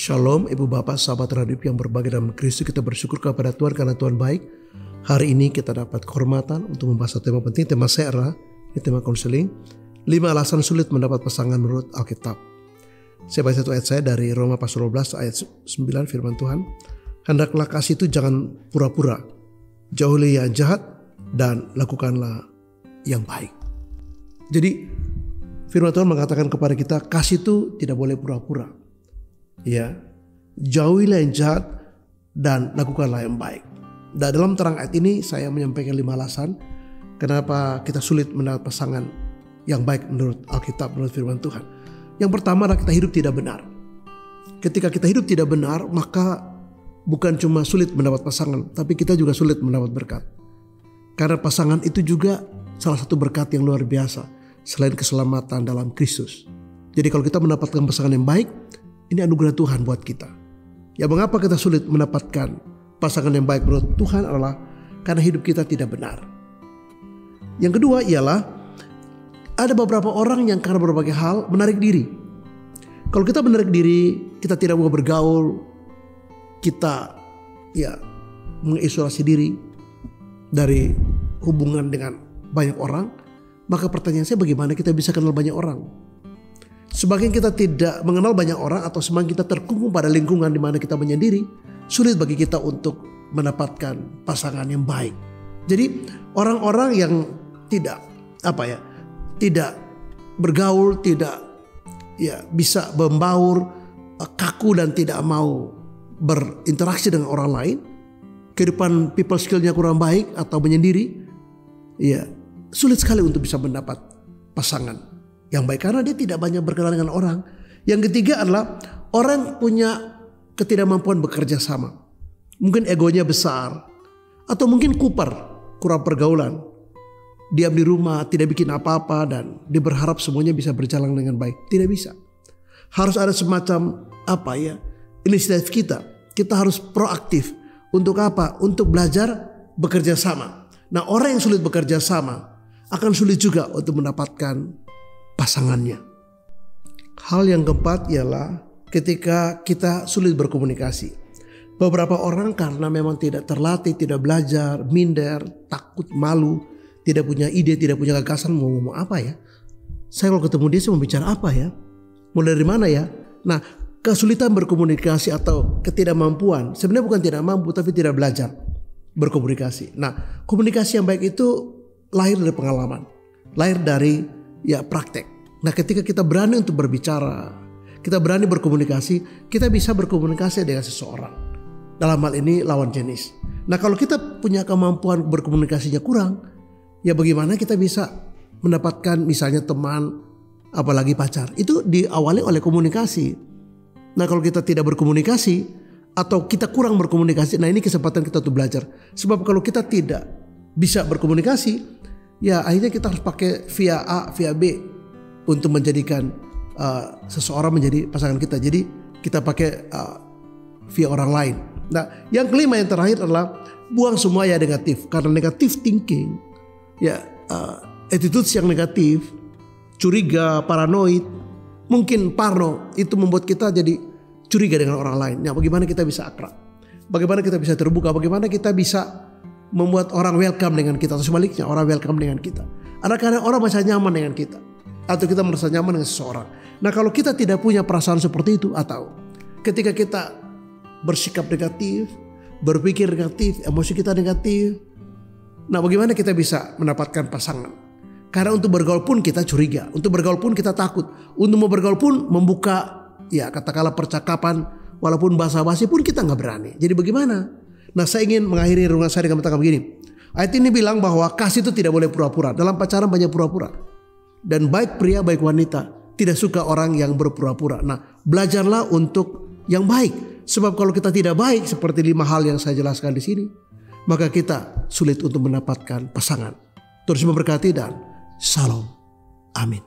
Shalom Ibu Bapak sahabat radio yang berbahagia dalam Kristus. Kita bersyukur kepada Tuhan karena Tuhan baik. Hari ini kita dapat kehormatan untuk membahas tema penting. Tema saya adalah tema konseling 5 alasan sulit mendapat pasangan menurut Alkitab. Saya baca satu ayat saya dari Roma pasal 12 ayat 9, firman Tuhan. Hendaklah kasih itu jangan pura-pura, jauhi yang jahat dan lakukanlah yang baik. Jadi firman Tuhan mengatakan kepada kita, kasih itu tidak boleh pura-pura. Ya, jauhilah yang jahat dan lakukanlah yang baik. Dan dalam terang ayat ini saya menyampaikan 5 alasan kenapa kita sulit mendapat pasangan yang baik menurut Alkitab, menurut firman Tuhan. Yang pertama adalah kita hidup tidak benar. Ketika kita hidup tidak benar, maka bukan cuma sulit mendapat pasangan, tapi kita juga sulit mendapat berkat. Karena pasangan itu juga salah satu berkat yang luar biasa selain keselamatan dalam Kristus. Jadi kalau kita mendapatkan pasangan yang baik, ini anugerah Tuhan buat kita. Ya, mengapa kita sulit mendapatkan pasangan yang baik menurut Tuhan adalah karena hidup kita tidak benar. Yang kedua ialah ada beberapa orang yang karena berbagai hal menarik diri. Kalau kita menarik diri, kita tidak mau bergaul, kita mengisolasi diri dari hubungan dengan banyak orang, maka pertanyaan saya, bagaimana kita bisa kenal banyak orang? Semakin kita tidak mengenal banyak orang atau semakin kita terkungkung pada lingkungan di mana kita menyendiri, sulit bagi kita untuk mendapatkan pasangan yang baik. Jadi orang-orang yang tidak bergaul, tidak bisa membaur, kaku dan tidak mau berinteraksi dengan orang lain, kehidupan people skill-nya kurang baik atau menyendiri, sulit sekali untuk bisa mendapat pasangan yang baik karena dia tidak banyak berkenalan dengan orang. Yang ketiga adalah orang punya ketidakmampuan bekerja sama. Mungkin egonya besar atau mungkin kurang pergaulan. Diam di rumah, tidak bikin apa-apa dan dia berharap semuanya bisa berjalan dengan baik. Tidak bisa. Harus ada semacam inisiatif kita. Kita harus proaktif. Untuk apa? Untuk belajar bekerja sama. Nah, orang yang sulit bekerja sama akan sulit juga untuk mendapatkan pasangannya. Hal yang keempat ialah ketika kita sulit berkomunikasi. Beberapa orang karena memang tidak terlatih, tidak belajar, minder, takut, malu, tidak punya ide, tidak punya gagasan, mau ngomong apa ya? Saya kalau ketemu dia, saya mau bicara apa ya? Mulai dari mana ya? Nah, kesulitan berkomunikasi atau ketidakmampuan, sebenarnya bukan tidak mampu, tapi tidak belajar berkomunikasi. Nah, komunikasi yang baik itu lahir dari pengalaman, lahir dari praktek. Nah, ketika kita berani untuk berbicara, kita berani berkomunikasi, kita bisa berkomunikasi dengan seseorang. Dalam hal ini lawan jenis. Nah, kalau kita punya kemampuan berkomunikasinya kurang, bagaimana kita bisa mendapatkan misalnya teman, apalagi pacar? Itu diawali oleh komunikasi. Nah, kalau kita tidak berkomunikasi atau kita kurang berkomunikasi, nah ini kesempatan kita untuk belajar. Sebab kalau kita tidak bisa berkomunikasi, akhirnya kita harus pakai via A, via B untuk menjadikan seseorang menjadi pasangan kita. Jadi kita pakai via orang lain. Nah, yang kelima, yang terakhir adalah buang semua yang negatif. Karena negatif thinking, attitude yang negatif, curiga, paranoid, mungkin parno, itu membuat kita jadi curiga dengan orang lain. Nah, bagaimana kita bisa akrab? Bagaimana kita bisa terbuka? Bagaimana kita bisa membuat orang welcome dengan kita, atau sebaliknya orang welcome dengan kita? Kadang-kadang orang merasa nyaman dengan kita, atau kita merasa nyaman dengan seseorang. Nah, kalau kita tidak punya perasaan seperti itu, atau ketika kita bersikap negatif, berpikir negatif, emosi kita negatif, nah bagaimana kita bisa mendapatkan pasangan? Karena untuk bergaul pun kita curiga, untuk bergaul pun kita takut, untuk mau bergaul pun membuka katakanlah percakapan, walaupun basa-basi pun kita nggak berani. Jadi bagaimana? Nah, saya ingin mengakhiri renungan saya dengan mengatakan begini. Ayat ini bilang bahwa kasih itu tidak boleh pura-pura. Dalam pacaran banyak pura-pura. Dan baik pria baik wanita tidak suka orang yang berpura-pura. Nah, belajarlah untuk yang baik. Sebab kalau kita tidak baik seperti 5 hal yang saya jelaskan di sini, maka kita sulit untuk mendapatkan pasangan. Terus memberkati dan shalom. Amin.